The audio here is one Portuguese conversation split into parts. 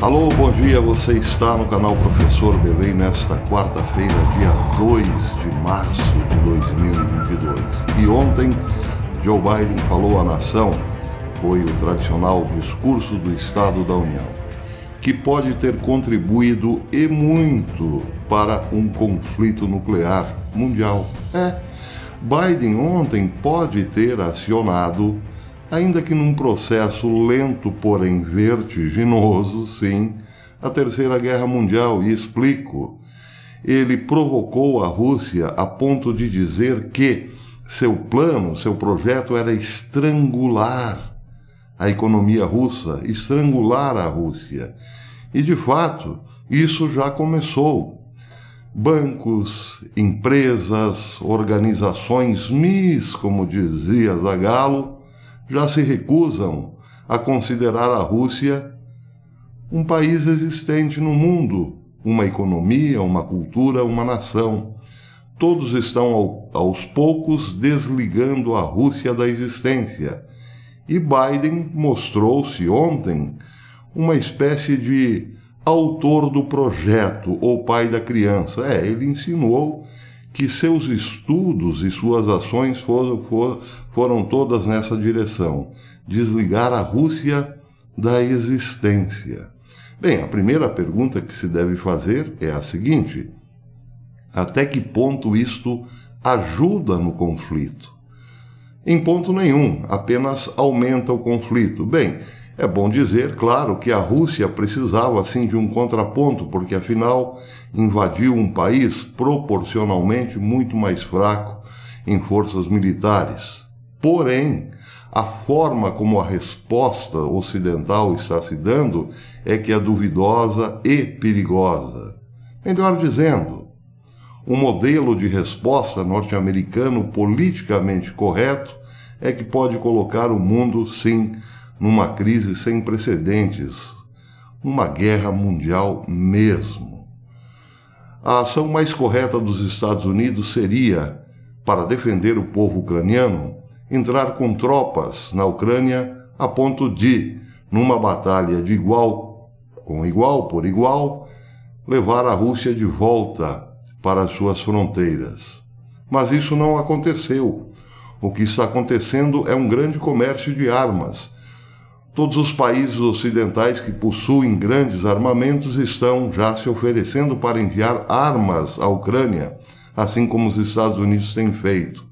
Alô, bom dia, você está no canal Professor Belém nesta quarta-feira, dia 2 de março de 2022. E ontem, Joe Biden falou à nação, foi o tradicional discurso do Estado da União, que pode ter contribuído e muito para um conflito nuclear mundial. Biden ontem pode ter acionado, ainda que num processo lento, porém vertiginoso, sim, a Terceira Guerra Mundial, e explico. Ele provocou a Rússia a ponto de dizer que seu plano, seu projeto era estrangular a economia russa, estrangular a Rússia. E, de fato, isso já começou. Bancos, empresas, organizações como dizia Zagallo, já se recusam a considerar a Rússia um país existente no mundo, uma economia, uma cultura, uma nação. Todos estão, aos poucos, desligando a Rússia da existência. E Biden mostrou-se ontem uma espécie de autor do projeto, ou pai da criança. Ele insinuou que seus estudos e suas ações foram todas nessa direção, desligar a Rússia da existência. Bem, a primeira pergunta que se deve fazer é a seguinte: até que ponto isto ajuda no conflito? Em ponto nenhum, apenas aumenta o conflito. Bem, é bom dizer, claro, que a Rússia precisava sim de um contraponto, porque afinal invadiu um país proporcionalmente muito mais fraco em forças militares. Porém, a forma como a resposta ocidental está se dando é que é duvidosa e perigosa. Melhor dizendo, o modelo de resposta norte-americano politicamente correto é que pode colocar o mundo, sim, numa crise sem precedentes, uma guerra mundial mesmo. A ação mais correta dos Estados Unidos seria, para defender o povo ucraniano, entrar com tropas na Ucrânia a ponto de, numa batalha de igual por igual, levar a Rússia de volta para as suas fronteiras. Mas isso não aconteceu. O que está acontecendo é um grande comércio de armas. Todos os países ocidentais que possuem grandes armamentos estão já se oferecendo para enviar armas à Ucrânia, assim como os Estados Unidos têm feito.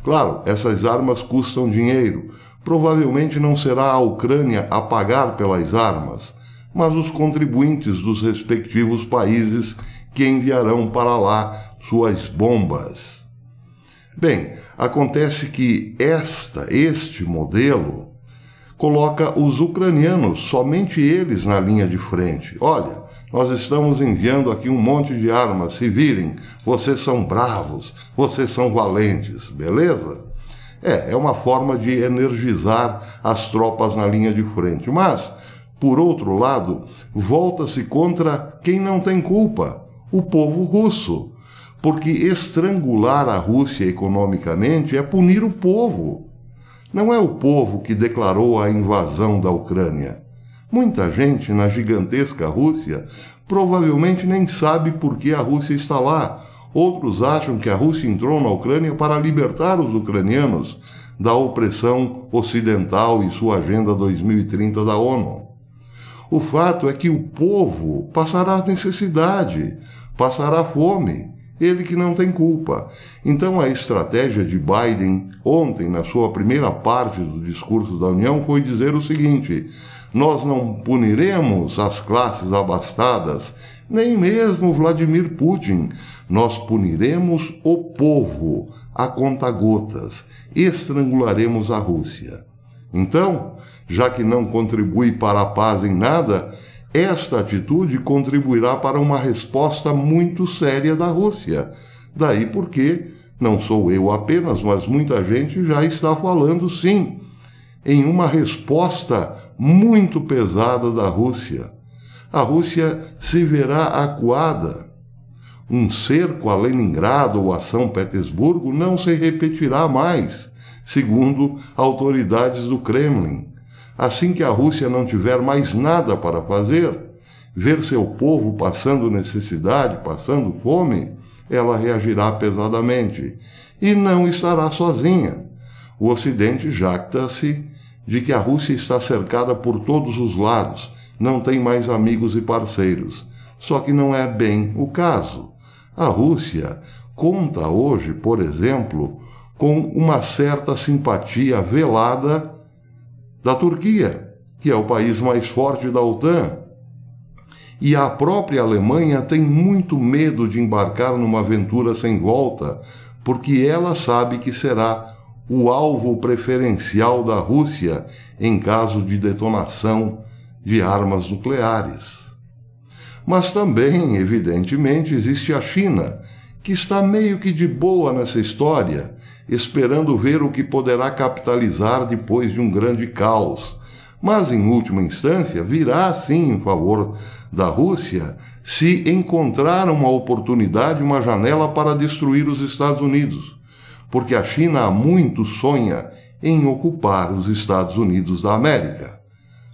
Claro, essas armas custam dinheiro. Provavelmente não será a Ucrânia a pagar pelas armas, mas os contribuintes dos respectivos países que enviarão para lá suas bombas. Bem, acontece que este modelo coloca os ucranianos, somente eles, na linha de frente. Olha, nós estamos enviando aqui um monte de armas, se virem, vocês são bravos, vocês são valentes, beleza? É uma forma de energizar as tropas na linha de frente. Mas, por outro lado, volta-se contra quem não tem culpa, o povo russo. Porque estrangular a Rússia economicamente é punir o povo. Não é o povo que declarou a invasão da Ucrânia. Muita gente na gigantesca Rússia provavelmente nem sabe por que a Rússia está lá. Outros acham que a Rússia entrou na Ucrânia para libertar os ucranianos da opressão ocidental e sua Agenda 2030 da ONU. O fato é que o povo passará necessidade, passará fome. Ele que não tem culpa. Então a estratégia de Biden ontem, na sua primeira parte do discurso da União, foi dizer o seguinte: nós não puniremos as classes abastadas, nem mesmo Vladimir Putin. Nós puniremos o povo a conta-gotas, estrangularemos a Rússia. Então, já que não contribui para a paz em nada, esta atitude contribuirá para uma resposta muito séria da Rússia. Daí porque, não sou eu apenas, mas muita gente já está falando, sim, em uma resposta muito pesada da Rússia. A Rússia se verá acuada. Um cerco a Leningrado ou a São Petersburgo não se repetirá mais, segundo autoridades do Kremlin. Assim que a Rússia não tiver mais nada para fazer, ver seu povo passando necessidade, passando fome, ela reagirá pesadamente. E não estará sozinha. O Ocidente jacta-se de que a Rússia está cercada por todos os lados, não tem mais amigos e parceiros. Só que não é bem o caso. A Rússia conta hoje, por exemplo, com uma certa simpatia velada da Turquia, que é o país mais forte da OTAN. E a própria Alemanha tem muito medo de embarcar numa aventura sem volta, porque ela sabe que será o alvo preferencial da Rússia em caso de detonação de armas nucleares. Mas também, evidentemente, existe a China, que está meio que de boa nessa história, esperando ver o que poderá capitalizar depois de um grande caos. Mas, em última instância, virá sim em favor da Rússia se encontrar uma oportunidade, uma janela para destruir os Estados Unidos, porque a China há muito sonha em ocupar os Estados Unidos da América.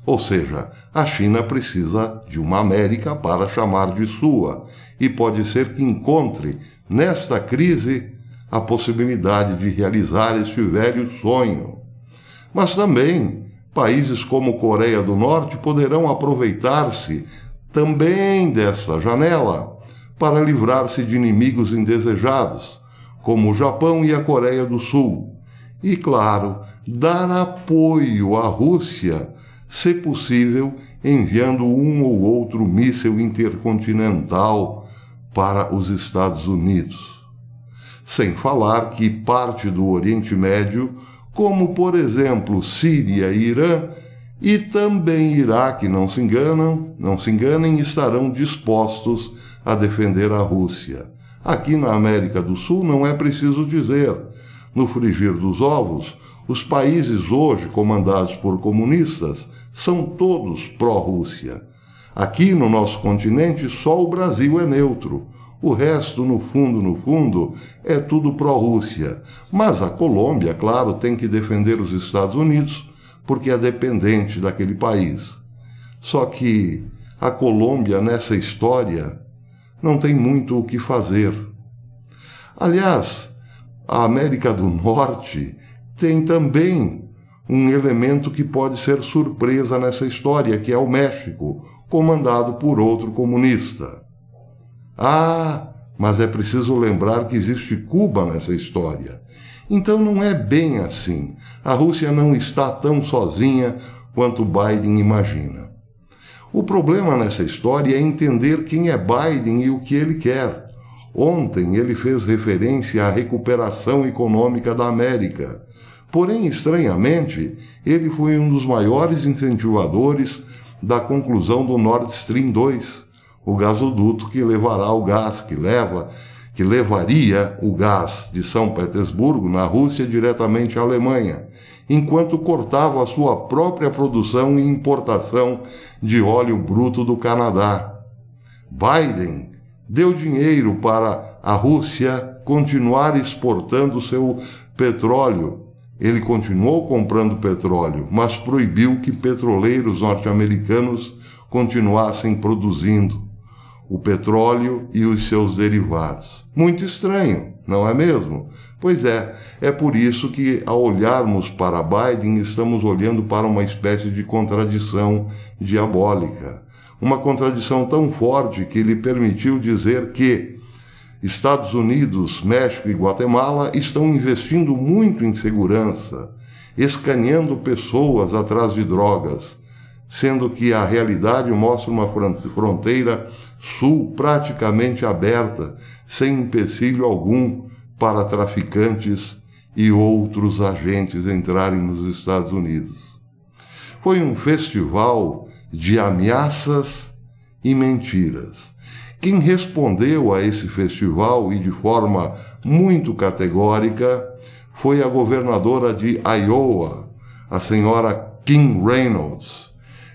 Ou seja, a China precisa de uma América para chamar de sua, e pode ser que encontre, nesta crise, a possibilidade de realizar este velho sonho. Mas também, países como Coreia do Norte poderão aproveitar-se também desta janela para livrar-se de inimigos indesejados, como o Japão e a Coreia do Sul. E, claro, dar apoio à Rússia, se possível, enviando um ou outro míssil intercontinental para os Estados Unidos. Sem falar que parte do Oriente Médio, como por exemplo Síria e Irã, e também Iraque, não se enganem, estarão dispostos a defender a Rússia. Aqui na América do Sul não é preciso dizer. No frigir dos ovos, os países hoje comandados por comunistas são todos pró-Rússia. Aqui no nosso continente só o Brasil é neutro. O resto, no fundo, é tudo pró-Rússia. Mas a Colômbia, claro, tem que defender os Estados Unidos, porque é dependente daquele país. Só que a Colômbia, nessa história, não tem muito o que fazer. Aliás, a América do Norte tem também um elemento que pode ser surpresa nessa história, que é o México, comandado por outro comunista. Ah, mas é preciso lembrar que existe Cuba nessa história. Então não é bem assim. A Rússia não está tão sozinha quanto Biden imagina. O problema nessa história é entender quem é Biden e o que ele quer. Ontem ele fez referência à recuperação econômica da América. Porém, estranhamente, ele foi um dos maiores incentivadores da conclusão do Nord Stream 2, o gasoduto que levará o gás, que levaria o gás de São Petersburgo, na Rússia, diretamente à Alemanha, enquanto cortava a sua própria produção e importação de óleo bruto do Canadá. Biden deu dinheiro para a Rússia continuar exportando seu petróleo. Ele continuou comprando petróleo, mas proibiu que petroleiros norte-americanos continuassem produzindo o petróleo e os seus derivados. Muito estranho, não é mesmo? Pois é por isso que, ao olharmos para Biden, estamos olhando para uma espécie de contradição diabólica. Uma contradição tão forte que ele permitiu dizer que Estados Unidos, México e Guatemala estão investindo muito em segurança, escaneando pessoas atrás de drogas, sendo que a realidade mostra uma fronteira sul praticamente aberta, sem empecilho algum para traficantes e outros agentes entrarem nos Estados Unidos. Foi um festival de ameaças e mentiras. Quem respondeu a esse festival, e de forma muito categórica, foi a governadora de Iowa, a senhora Kim Reynolds.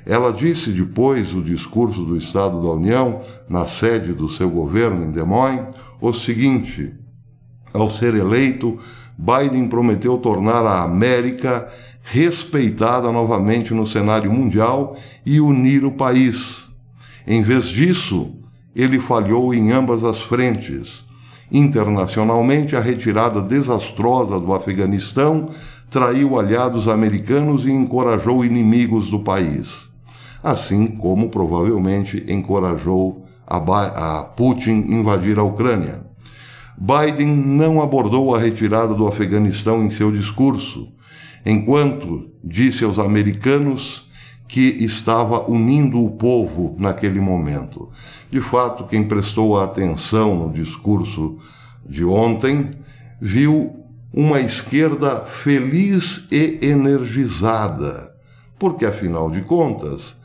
Ela disse depois do discurso do Estado da União, na sede do seu governo em Des Moines, o seguinte: ao ser eleito, Biden prometeu tornar a América respeitada novamente no cenário mundial e unir o país. Em vez disso, ele falhou em ambas as frentes. Internacionalmente, a retirada desastrosa do Afeganistão traiu aliados americanos e encorajou inimigos do país, assim como provavelmente encorajou a Putin invadir a Ucrânia. Biden não abordou a retirada do Afeganistão em seu discurso, enquanto disse aos americanos que estava unindo o povo naquele momento. De fato, quem prestou atenção no discurso de ontem viu uma esquerda feliz e energizada, porque, afinal de contas,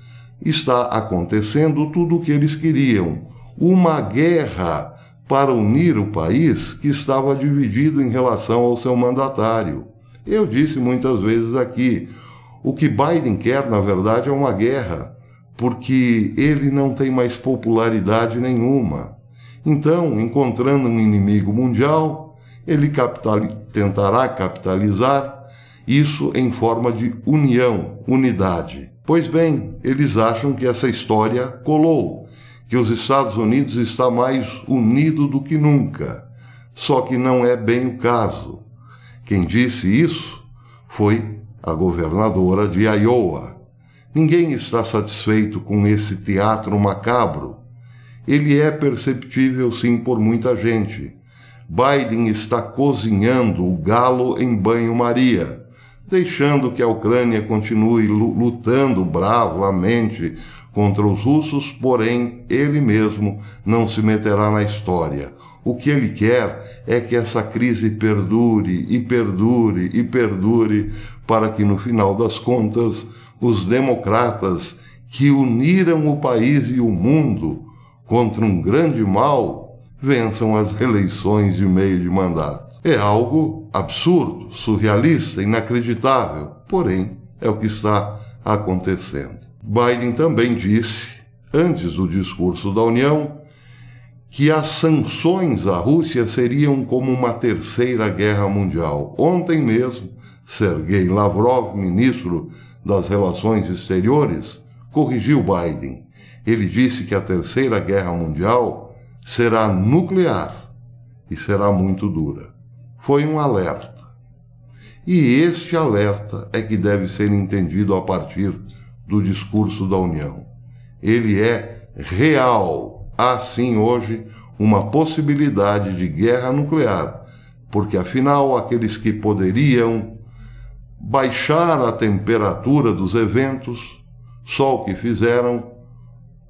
está acontecendo tudo o que eles queriam, uma guerra para unir o país que estava dividido em relação ao seu mandatário. Eu disse muitas vezes aqui, o que Biden quer, na verdade, é uma guerra, porque ele não tem mais popularidade nenhuma. Então, encontrando um inimigo mundial, ele tentará capitalizar isso em forma de união, unidade. Pois bem, eles acham que essa história colou, que os Estados Unidos está mais unido do que nunca. Só que não é bem o caso. Quem disse isso foi a governadora de Iowa. Ninguém está satisfeito com esse teatro macabro. Ele é perceptível, sim, por muita gente. Biden está cozinhando o galo em banho-maria, deixando que a Ucrânia continue lutando bravamente contra os russos, porém ele mesmo não se meterá na história. O que ele quer é que essa crise perdure e perdure e perdure, para que no final das contas os democratas que uniram o país e o mundo contra um grande mal vençam as eleições de meio de mandato. É algo absurdo, surrealista, inacreditável, porém é o que está acontecendo. Biden também disse, antes do discurso da União, que as sanções à Rússia seriam como uma terceira guerra mundial. Ontem mesmo, Sergei Lavrov, ministro das Relações Exteriores, corrigiu Biden. Ele disse que a terceira guerra mundial será nuclear e será muito dura. Foi um alerta. E este alerta é que deve ser entendido a partir do discurso da União. Ele é real. Há sim hoje uma possibilidade de guerra nuclear, porque afinal aqueles que poderiam baixar a temperatura dos eventos, só o que fizeram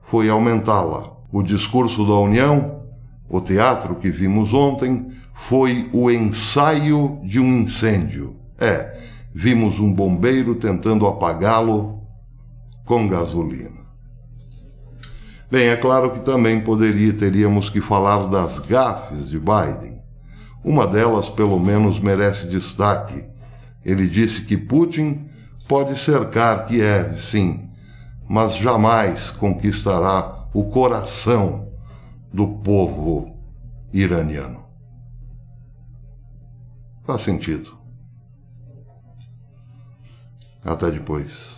foi aumentá-la. O discurso da União, o teatro que vimos ontem, foi o ensaio de um incêndio. Vimos um bombeiro tentando apagá-lo com gasolina. Bem, é claro que também teríamos que falar das gafes de Biden. Uma delas, pelo menos, merece destaque. Ele disse que Putin pode cercar Kiev, sim, mas jamais conquistará o coração do povo iraniano. Faz sentido. Até depois.